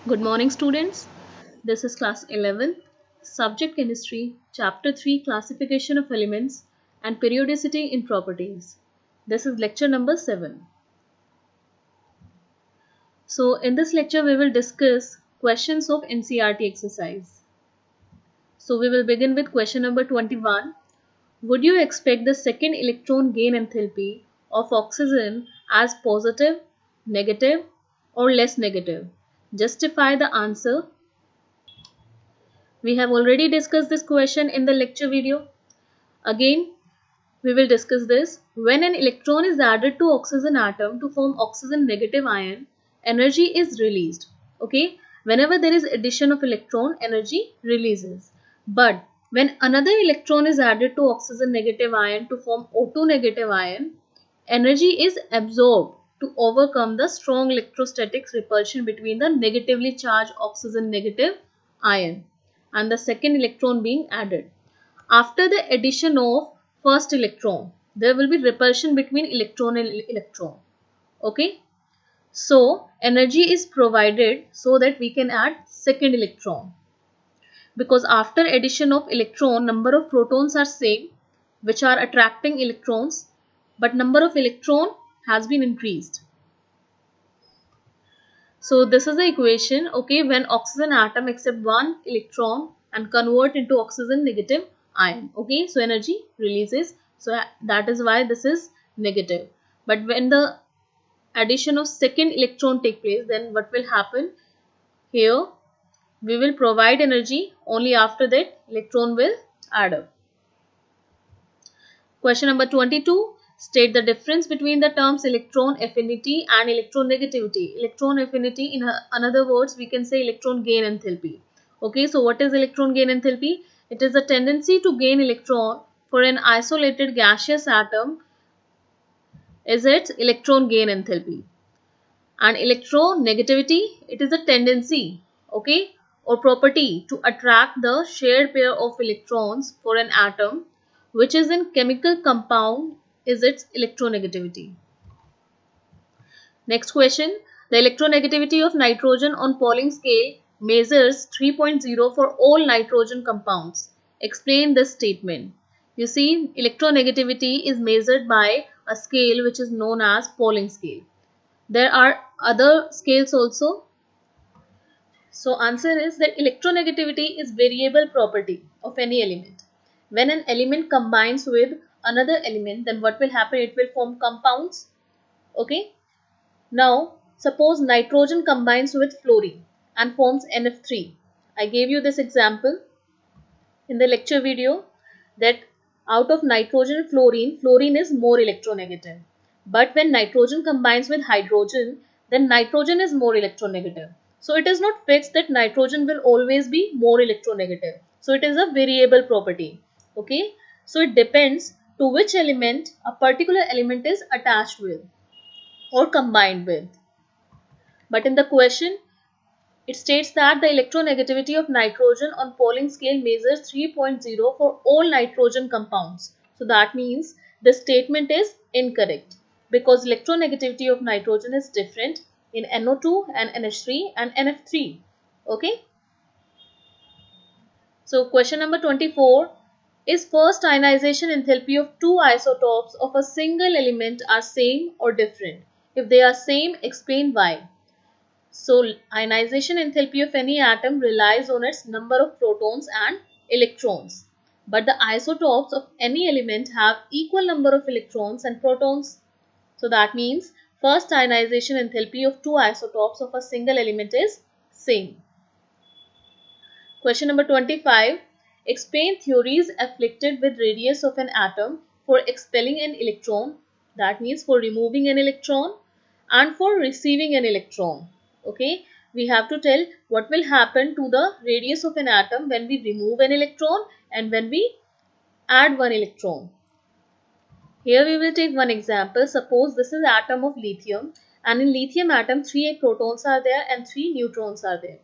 Good morning, students. This is class 11, subject chemistry, chapter 3, classification of elements and periodicity in properties. This is lecture number 7. So, in this lecture, we will discuss questions of NCERT exercise. So, we will begin with question number 21. Would you expect the second electron gain enthalpy of oxygen as positive, negative, or less negative? Justify the answer. We have already discussed this question in the lecture video. Again, we will discuss this. When an electron is added to oxygen atom to form oxygen negative ion, energy is released. Okay, whenever there is addition of electron, energy releases. But when another electron is added to oxygen negative ion to form O2 negative ion, energy is absorbed to overcome the strong electrostatic repulsion between the negatively charged oxygen negative ion and the second electron being added. After the addition of first electron, there will be repulsion between electron and electron. Okay. So, energy is provided so that we can add second electron. Because after addition of electron, number of protons are same, which are attracting electrons, but number of electron has been increased. So this is the equation. Okay, when oxygen atom accept one electron and convert into oxygen negative ion. Okay, so energy releases. So that is why this is negative. But when the addition of second electron take place, then what will happen? Here we will provide energy, only after that electron will add up. Question number 22. State the difference between the terms electron affinity and electronegativity. Electron affinity, in another words, we can say electron gain enthalpy. Okay, so what is electron gain enthalpy? It is the tendency to gain electron for an isolated gaseous atom is its electron gain enthalpy. And electronegativity, it is a tendency, okay, or property to attract the shared pair of electrons for an atom which is in chemical compound is its electronegativity. Next question. The electronegativity of nitrogen on Pauling scale measures 3.0 for all nitrogen compounds. Explain this statement. You see, electronegativity is measured by a scale which is known as Pauling scale. There are other scales also. So answer is that electronegativity is variable property of any element. When an element combines with another element, then what will happen? It will form compounds. Okay. Now, suppose nitrogen combines with fluorine and forms NF3. I gave you this example in the lecture video that out of nitrogen and fluorine, fluorine is more electronegative. But when nitrogen combines with hydrogen, then nitrogen is more electronegative. So it is not fixed that nitrogen will always be more electronegative. So it is a variable property. Okay. So it depends to which element a particular element is attached with or combined with. But in the question, it states that the electronegativity of nitrogen on Pauling scale measures 3.0 for all nitrogen compounds. So that means the statement is incorrect because electronegativity of nitrogen is different in NO2 and NH3 and NF3. Okay. So question number 24. Is first ionization enthalpy of two isotopes of a single element are same or different? If they are same, explain why. So, ionization enthalpy of any atom relies on its number of protons and electrons. But the isotopes of any element have equal number of electrons and protons. So, that means first ionization enthalpy of two isotopes of a single element is same. Question number 25. Explain theories afflicted with radius of an atom for expelling an electron, that means for removing an electron, and for receiving an electron. Okay, we have to tell what will happen to the radius of an atom when we remove an electron and when we add one electron. Here we will take one example. Suppose this is atom of lithium, and in lithium atom 3 protons are there and 3 neutrons are there.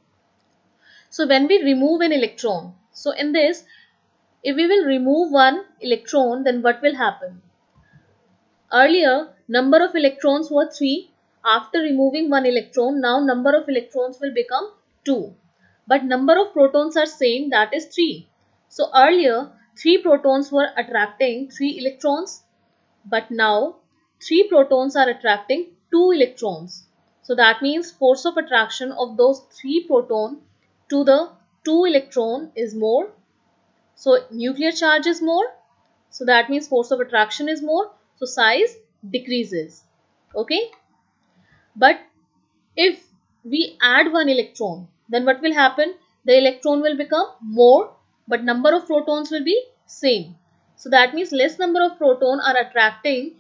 So when we remove an electron, so in this, if we will remove one electron, then what will happen? Earlier, number of electrons were 3. After removing one electron, now number of electrons will become 2. But number of protons are same, that is 3. So earlier 3 protons were attracting 3 electrons, but now 3 protons are attracting 2 electrons. So that means force of attraction of those 3 proton to the 2 electron is more. So nuclear charge is more. So that means force of attraction is more. So size decreases. Okay. But if we add one electron, then what will happen? The electron will become more, but number of protons will be same. So that means less number of proton are attracting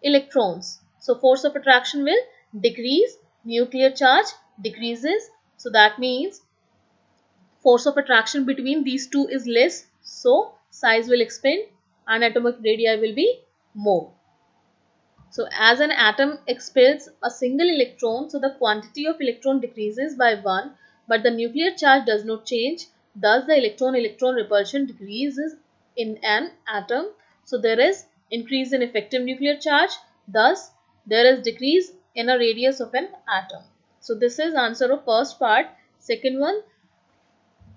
electrons. So force of attraction will decrease, nuclear charge decreases. So that means force of attraction between these two is less. So size will expand and atomic radii will be more. So as an atom expels a single electron, so the quantity of electron decreases by 1, but the nuclear charge does not change. Thus the electron-electron repulsion decreases in an atom. So there is increase in effective nuclear charge. Thus there is decrease in a radius of an atom. So this is answer of first part. Second one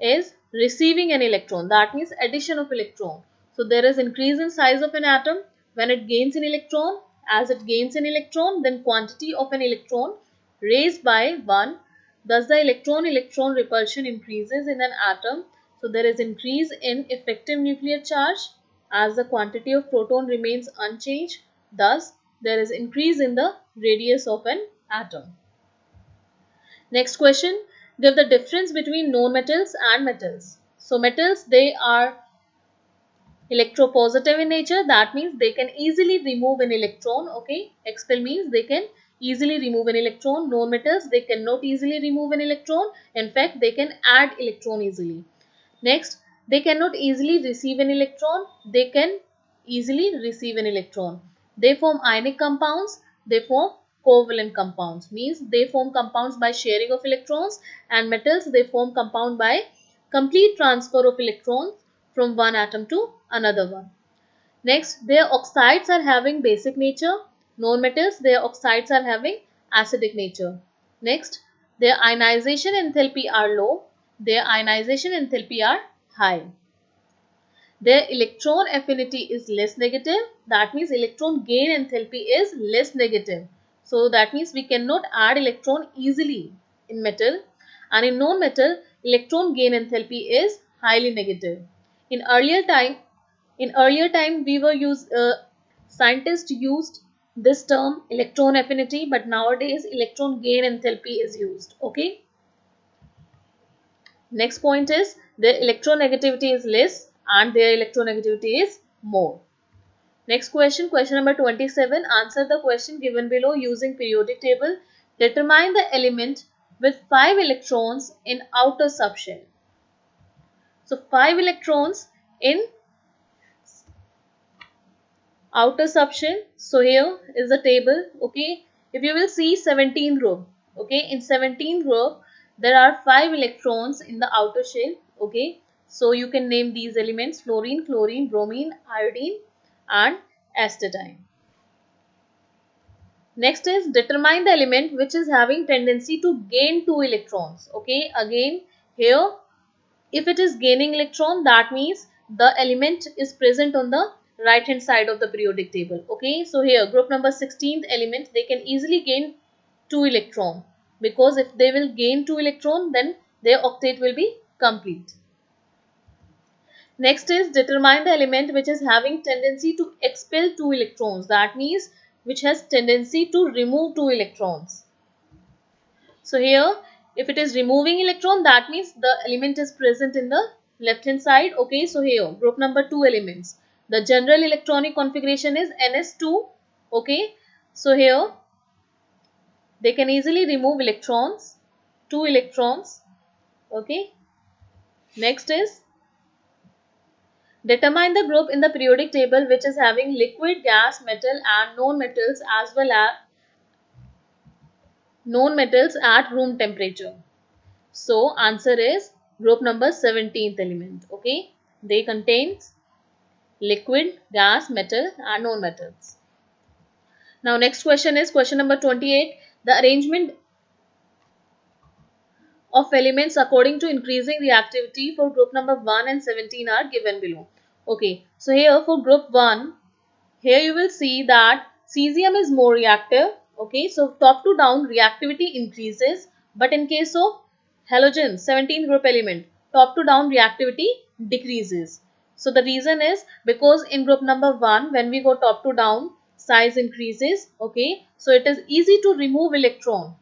is receiving an electron. That means addition of electron. So there is increase in size of an atom when it gains an electron. As it gains an electron, then quantity of an electron raised by 1. Thus the electron-electron repulsion increases in an atom. So there is increase in effective nuclear charge as the quantity of proton remains unchanged. Thus there is increase in the radius of an atom. Next question, give the difference between non-metals and metals. So metals, they are electropositive in nature. That means they can easily remove an electron. Okay, expel means they can easily remove an electron. Non-metals, they cannot easily remove an electron. In fact, they can add electron easily. Next, they cannot easily receive an electron. They can easily receive an electron. They form ionic compounds. They form covalent compounds. Means they form compounds by sharing of electrons, and metals, they form compound by complete transfer of electrons from one atom to another one. Next, their oxides are having basic nature. Non-metals, their oxides are having acidic nature. Next, their ionization enthalpy are low. Their ionization enthalpy are high. Their electron affinity is less negative. That means electron gain enthalpy is less negative. So that means we cannot add electron easily in metal. And in non-metal, electron gain enthalpy is highly negative. In earlier time, scientists used this term electron affinity, but nowadays electron gain enthalpy is used. Okay. Next point is their electronegativity is less and their electronegativity is more. Next question, question number 27. Answer the question given below using periodic table. Determine the element with 5 electrons in outer subshell. So 5 electrons in outer subshell. So here is the table. Okay, if you will see 17th row. Okay, in 17th row there are 5 electrons in the outer shell. Okay, so you can name these elements: fluorine, chlorine, bromine, iodine and astatine. Next is determine the element which is having tendency to gain 2 electrons. Okay, again here if it is gaining electron, that means the element is present on the right hand side of the periodic table. Okay, so here group number 16th element, they can easily gain 2 electron, because if they will gain 2 electron, then their octet will be complete. Next is determine the element which is having tendency to expel 2 electrons. That means which has tendency to remove 2 electrons. So here if it is removing electron, that means the element is present in the left hand side. Okay, so here group number 2 elements. The general electronic configuration is Ns2. Okay, so here they can easily remove electrons, 2 electrons. Okay, next is determine the group in the periodic table which is having liquid, gas, metal and non-metals as well as non-metals at room temperature. So answer is group number 17th element. Okay, they contains liquid, gas, metal and non-metals. Now next question is question number 28. The arrangement of elements according to increasing reactivity for group number 1 and 17 are given below. Okay, so here for group 1, here you will see that cesium is more reactive. Okay, so top to down reactivity increases, but in case of halogen 17th group element, top to down reactivity decreases. So the reason is because in group number 1, when we go top to down, size increases. Okay, so it is easy to remove electron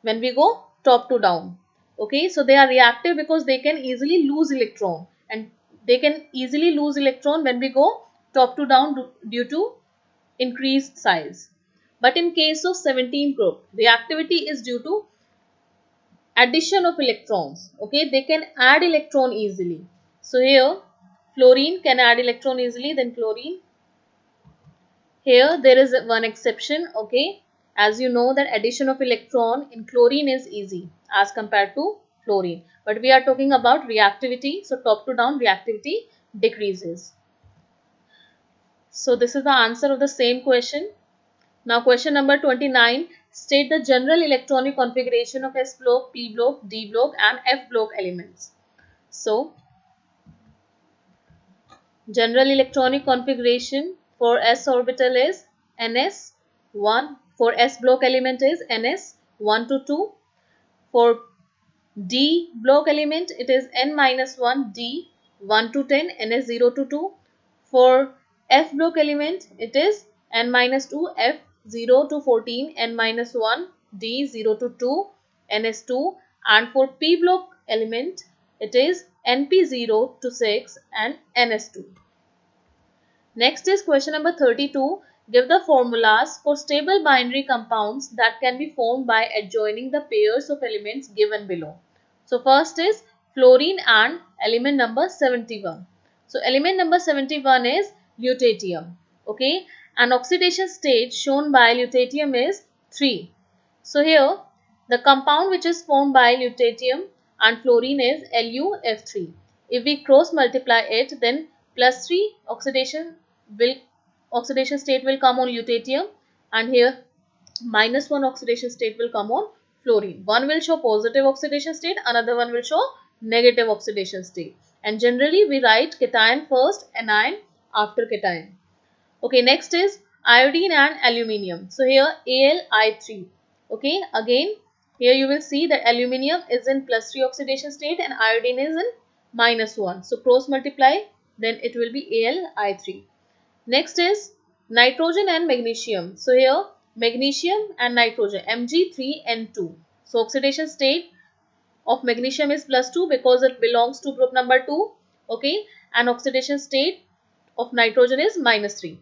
when we go top to down. Okay, so they are reactive because they can easily lose electron, and they can easily lose electron when we go top to down due to increased size. But in case of 17th group, reactivity is due to addition of electrons. Okay, they can add electron easily. So here fluorine can add electron easily, then chlorine. Here there is one exception. Okay, as you know that addition of electron in chlorine is easy as compared to fluorine, but we are talking about reactivity, so top to down reactivity decreases. So this is the answer of the same question. Now question number 29, state the general electronic configuration of s block, p block, d block and f block elements. So general electronic configuration for s orbital is ns1, for s block element is ns1 to 2, for d block element it is n-1 d 1 to 10 ns0 to 2, for f block element it is n-2 f 0 to 14 n-1 d 0 to 2 ns2, and for p block element it is np0 to 6 and ns2. Next is question number 32. Give the formulas for stable binary compounds that can be formed by adjoining the pairs of elements given below. So first is fluorine and element number 71. So element number 71 is lutetium. Okay, and oxidation state shown by lutetium is 3. So here the compound which is formed by lutetium and fluorine is LuF3. If we cross multiply it, then +3 oxidation state will come on lutetium, and here -1 oxidation state will come on fluorine. One will show positive oxidation state, another one will show negative oxidation state. And generally we write cation first, anion after cation. Okay, next is iodine and aluminium. So here Ali3. Okay, again here you will see that aluminium is in +3 oxidation state and iodine is in -1. So cross multiply, then it will be Ali3. Next is nitrogen and magnesium. So here magnesium and nitrogen Mg3N2. So oxidation state of magnesium is +2 because it belongs to group number 2. Okay, and oxidation state of nitrogen is -3.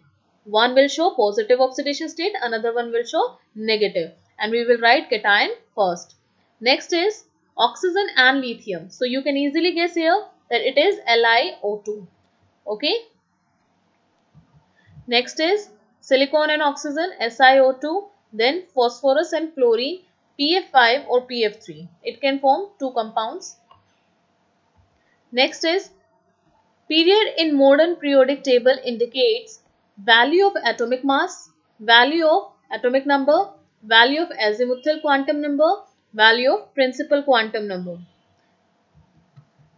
One will show positive oxidation state, another one will show negative, and we will write cation first. Next is oxygen and lithium. So you can easily guess here that it is LiO2. Okay. Next is silicon and oxygen SiO2, then phosphorus and chlorine PF5 or PF3. It can form two compounds. Next is period in modern periodic table indicates value of atomic mass, value of atomic number, value of azimuthal quantum number, value of principal quantum number.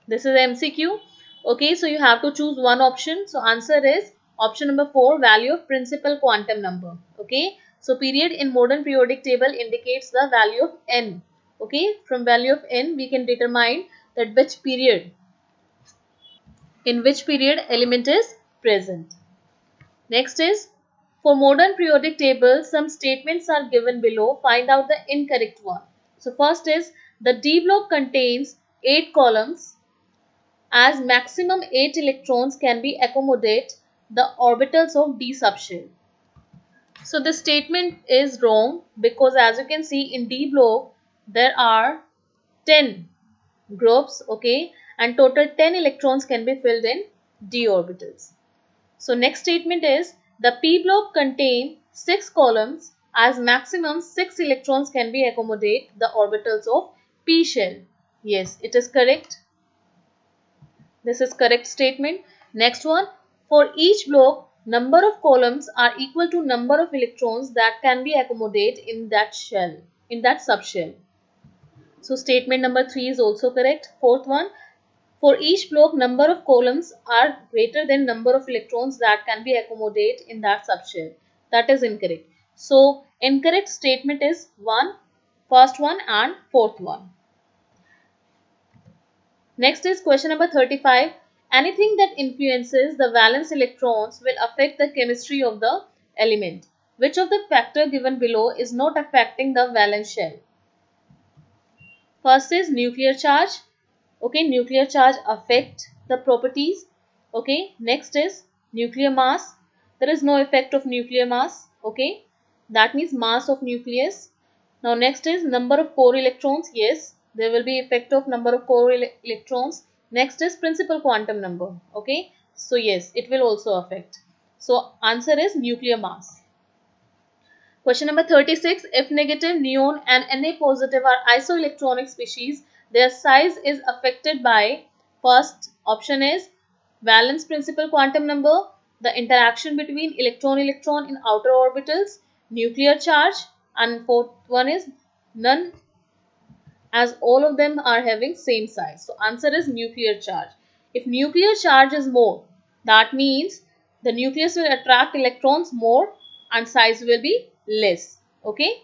This is MCQ. Okay, so you have to choose one option. So answer is option number 4, value of principal quantum number. Okay, so period in modern periodic table indicates the value of n. Okay, from value of n we can determine that in which period element is present. Next is for modern periodic table, some statements are given below. Find out the incorrect one. So first is the D block contains 8 columns. As maximum 8 electrons can be accommodate the orbitals of d subshell. So this statement is wrong because as you can see in D block there are 10 groups, okay, and total 10 electrons can be filled in d orbitals. So next statement is the p block contain 6 columns, as maximum 6 electrons can be accommodate the orbitals of p shell. Yes, it is correct. This is correct statement. Next one, for each block, number of columns are equal to number of electrons that can be accommodate in that shell, in that subshell. So statement number 3 is also correct. Fourth one, for each block, number of columns are greater than number of electrons that can be accommodated in that subshell. That is incorrect. So incorrect statement is first one and fourth one. Next is question number 35. Anything that influences the valence electrons will affect the chemistry of the element. Which of the factor given below is not affecting the valence shell? First is nuclear charge. Okay, nuclear charge affect the properties. Okay, next is nuclear mass. There is no effect of nuclear mass. Okay, that means mass of nucleus. Now next is number of core electrons. Yes, there will be effect of number of core electrons. Next is principal quantum number. Okay, so yes, it will also affect. So answer is nuclear mass. Question number 36. If negative, neon and Na positive are isoelectronic species, their size is affected by, first option is valence principal quantum number, the interaction between electron-electron in outer orbitals, nuclear charge, and fourth one is none, as all of them are having same size. So answer is nuclear charge. If nuclear charge is more, that means the nucleus will attract electrons more and size will be less. Okay.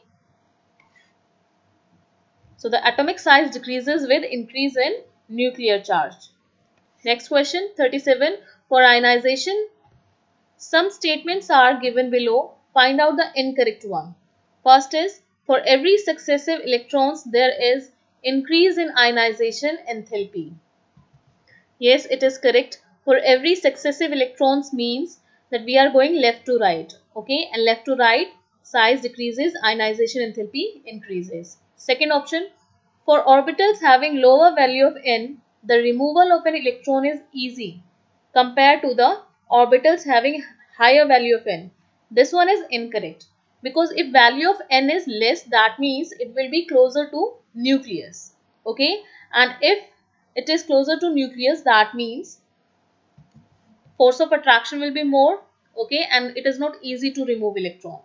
So the atomic size decreases with increase in nuclear charge. Next question 37. For ionization, some statements are given below. Find out the incorrect one. First is, for every successive electrons there is increase in ionization enthalpy. Yes, it is correct. For every successive electrons means that we are going left to right. Okay, and left to right, size decreases, ionization enthalpy increases. Second option, for orbitals having lower value of n, the removal of an electron is easy compared to the orbitals having higher value of n. This one is incorrect, because if value of n is less, that means it will be closer to nucleus. Okay, and if it is closer to nucleus, that means force of attraction will be more. Okay, and it is not easy to remove electron.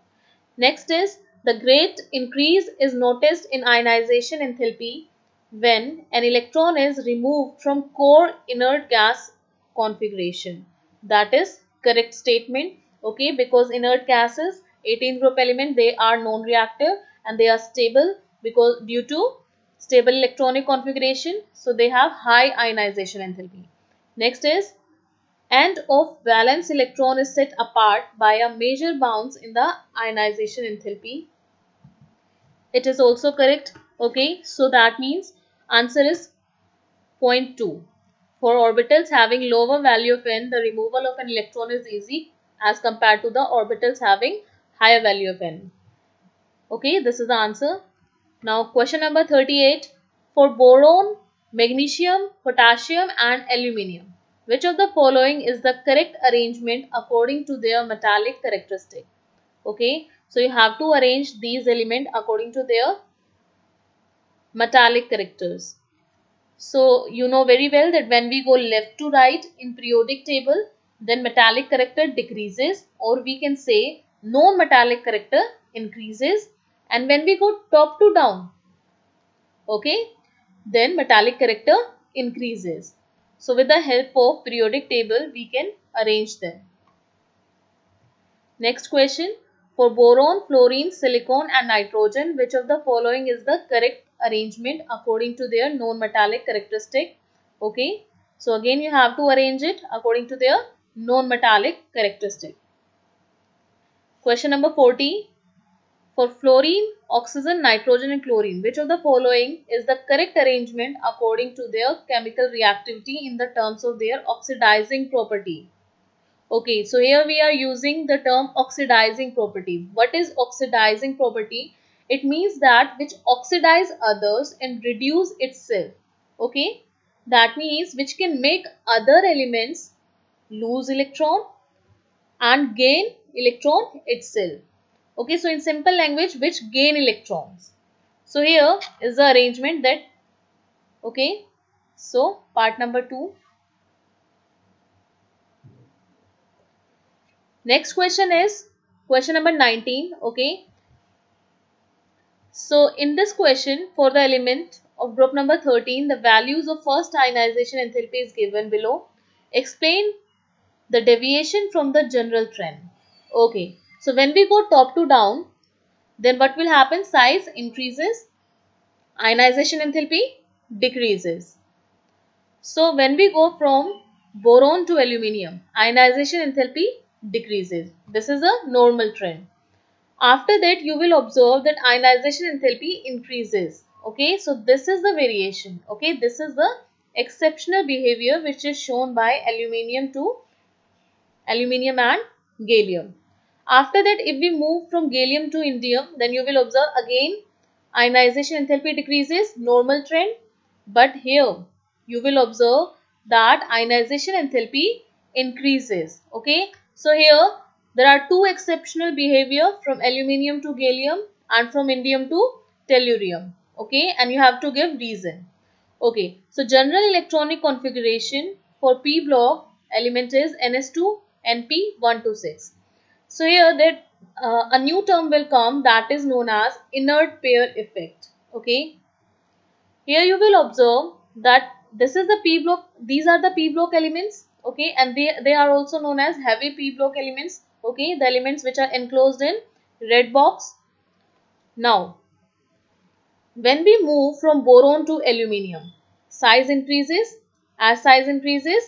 Next is, the great increase is noticed in ionization enthalpy when an electron is removed from core inert gas configuration. That is correct statement. Okay, because inert gases, 18th group element, they are non-reactive and they are stable because due to stable electronic configuration, so they have high ionization enthalpy. Next is, end of valence electron is set apart by a major bounce in the ionization enthalpy. It is also correct. Okay, so that means answer is 0.2. For orbitals having lower value of n, the removal of an electron is easy as compared to the orbitals having higher value of n. Okay, this is the answer. Now question number 38. For boron, magnesium, potassium and aluminium, which of the following is the correct arrangement according to their metallic characteristic? Okay, so you have to arrange these elements according to their metallic characters. So you know very well that when we go left to right in periodic table, then metallic character decreases, or we can say non-metallic character increases, and when we go top to down, okay, then metallic character increases. So with the help of periodic table, we can arrange them. Next question, for boron, fluorine, silicon and nitrogen, which of the following is the correct arrangement according to their non-metallic characteristic? Okay, so again you have to arrange it according to their non-metallic characteristic. Question number 40. For fluorine, oxygen, nitrogen and chlorine, which of the following is the correct arrangement according to their chemical reactivity in the terms of their oxidizing property? Okay, so here we are using the term oxidizing property. What is oxidizing property? It means that which oxidize others and reduce itself. Okay, that means which can make other elements lose electron and gain electron itself. Okay, so in simple language, which gain electrons. So here is the arrangement that, okay, so part number 2. Next question is question number 19. Okay, so in this question, for the element of group number 13, the values of first ionization enthalpy is given below. Explain the deviation from the general trend. Okay, so when we go top to down, then what will happen? Size increases, ionization enthalpy decreases. So when we go from boron to aluminium, ionization enthalpy decreases. This is a normal trend. After that, you will observe that ionization enthalpy increases. Okay, so this is the variation. Okay, this is the exceptional behavior which is shown by aluminium and gallium. After that, if we move from gallium to indium, then you will observe again ionization enthalpy decreases, normal trend. But here you will observe that ionization enthalpy increases. Okay, so here there are two exceptional behavior from aluminium to gallium and from indium to tellurium. Okay, and you have to give reason. Okay, so general electronic configuration for p block element is ns2 np126. So here that a new term will come, that is known as inert pair effect. Okay, here you will observe that this is the p block, these are the p block elements. Okay, and they are also known as heavy p block elements. Okay, the elements which are enclosed in red box. Now when we move from boron to aluminium, size increases. As size increases,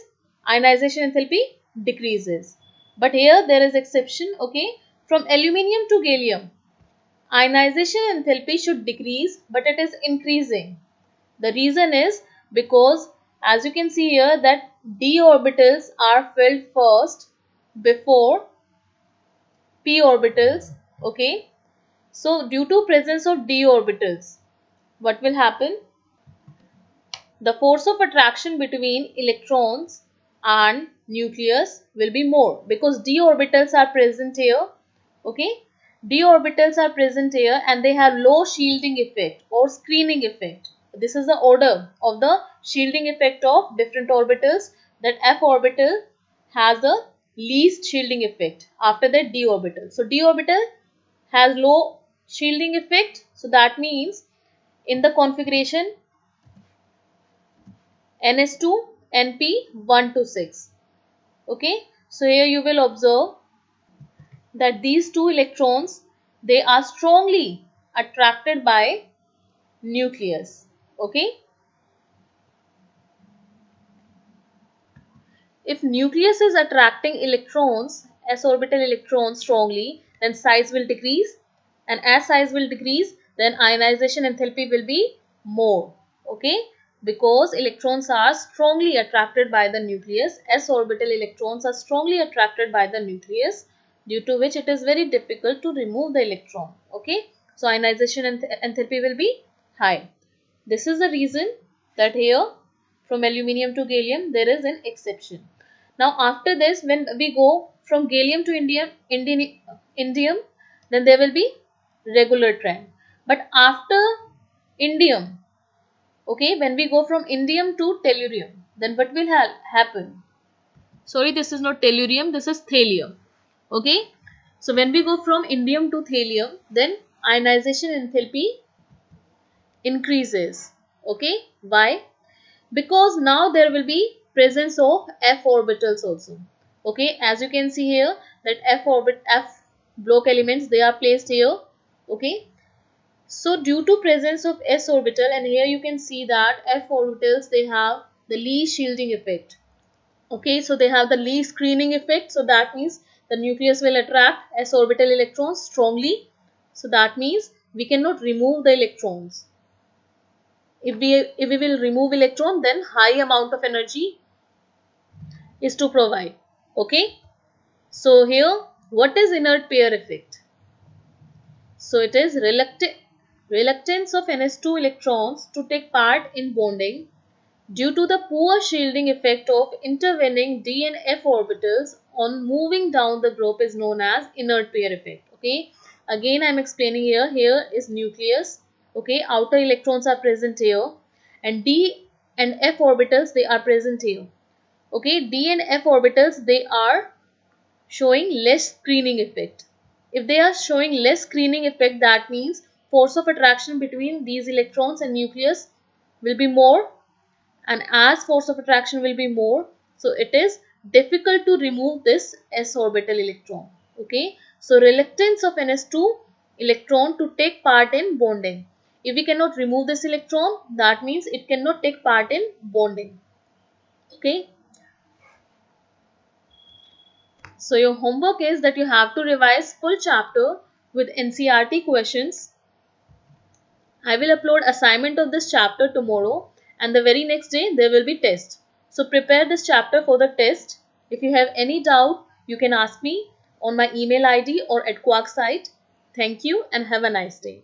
ionization enthalpy decreases. But here there is exception. Okay, from aluminium to gallium, ionization enthalpy should decrease, but it is increasing. The reason is because, as you can see here, that d orbitals are filled first before p orbitals. Okay, so due to presence of d orbitals, what will happen? The force of attraction between electrons and nucleus will be more because d orbitals are present here. Okay, d orbitals are present here and they have low shielding effect or screening effect. This is the order of the shielding effect of different orbitals, that f orbital has the least shielding effect, after that d orbital. So d orbital has low shielding effect, so that means in the configuration ns2 np126. Okay, so here you will observe that these two electrons, they are strongly attracted by nucleus. Okay, if nucleus is attracting electrons, s orbital electrons strongly, then size will decrease, and as size will decrease, then ionization enthalpy will be more. Okay, because electrons are strongly attracted by the nucleus, s orbital electrons are strongly attracted by the nucleus, due to which it is very difficult to remove the electron. Okay, so ionization enthalpy will be high. This is the reason that here from aluminium to gallium there is an exception. Now after this, when we go from gallium to indium, then there will be regular trend. But after indium, okay, when we go from indium to tellurium, then what will happen? Sorry, this is not tellurium, this is thallium. Okay, so when we go from indium to thallium, then ionization enthalpy increases. Okay, why? Because now there will be presence of f orbitals also. Okay, as you can see here that f block elements, they are placed here. Okay, so due to presence of s orbital, and here you can see that f orbitals, they have the least shielding effect. Okay, so they have the least screening effect, so that means the nucleus will attract s orbital electrons strongly, so that means we cannot remove the electrons. If we will remove electron, then high amount of energy is to provide. Okay, so here what is inert pair effect? So it is reluctance of ns2 electrons to take part in bonding due to the poor shielding effect of intervening d and f orbitals on moving down the group is known as inert pair effect. Okay, again I am explaining here. Here is nucleus. Okay, outer electrons are present here, and d and f orbitals, they are present here. Okay, d and f orbitals, they are showing less screening effect. If they are showing less screening effect, that means force of attraction between these electrons and nucleus will be more, and as force of attraction will be more, so it is difficult to remove this s orbital electron. Okay, so reluctance of ns2 electron to take part in bonding. If we cannot remove this electron, that means it cannot take part in bonding. Okay, so your homework is that you have to revise full chapter with NCERT questions. I will upload assignment of this chapter tomorrow, and the very next day there will be test. So prepare this chapter for the test. If you have any doubt, you can ask me on my email ID or at Quark site. Thank you and have a nice day.